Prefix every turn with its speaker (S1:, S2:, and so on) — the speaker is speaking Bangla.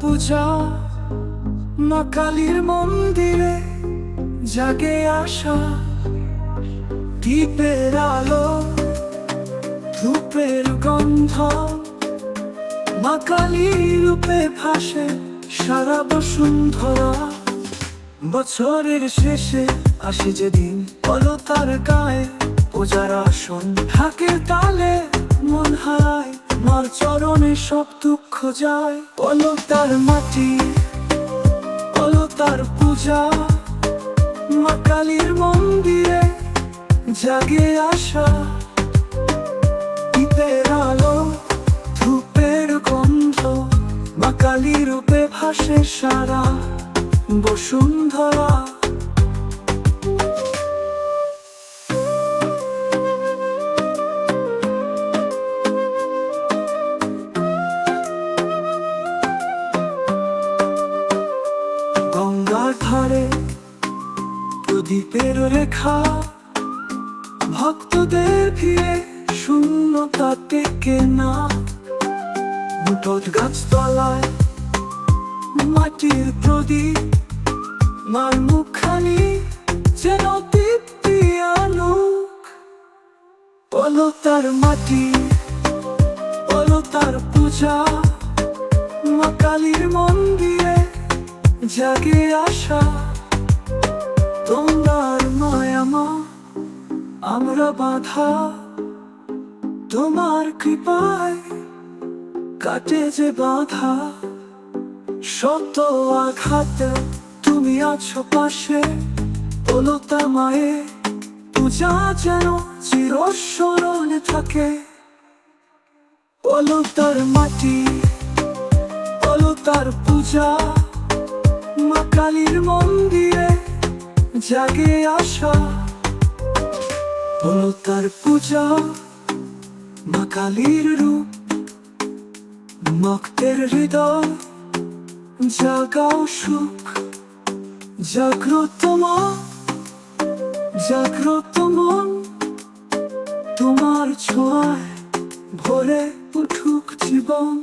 S1: পূজা, মা কালীর মন্দিরে জাগে আশা। দীপের আলো, ধূপের গন্ধ, মা কালীর রূপে ভাসে সারা বসুন্ধরা। বছরের শেষে আসে যেদিন, অলতার গায়ে পূজার আসন। ঢাকের তালে মন হারায়, মার চরণে সব দুঃখ যায়। অলতার মাটি, অলতার পূজা, মা কালীর মন্দিরে জাগে আশা। দীপের আলো, ধূপের গন্ধ, মা কালী রূপে ভাসে সারা বসুন্ধরা। গঙ্গার ধারে প্রদীপের রেখা, ভক্তদের ভিড়ে শূন্যতা টেকে না। মুটট গাছতলায় মাটির প্রদীপ, মার মুখখানি যেন দীপ্তি আলোক। অলতার মাটি, অলতার পূজা, মা কালীর মন্দিরে জাগে আশা। তোমার মায়া মা, আমরা বাঁধা, তোমার কৃপায় কাটে যে বাধা। শত আঘাতে তুমি আছো পাশে, অলতা মায়ে পূজা যেন চিরস্মরণে থাকে। অলতার মাটি, অলতার পূজা, মা কালীর মন্দিরে জাগে আশা। অলতার পূজা, মা কালীর রূপ, ভক্তের হৃদয় জাগাও সুখ। জাগ্রত মা, জাগ্রত মন, তোমার ছোঁয়ায় ভরে উঠুক জীবন।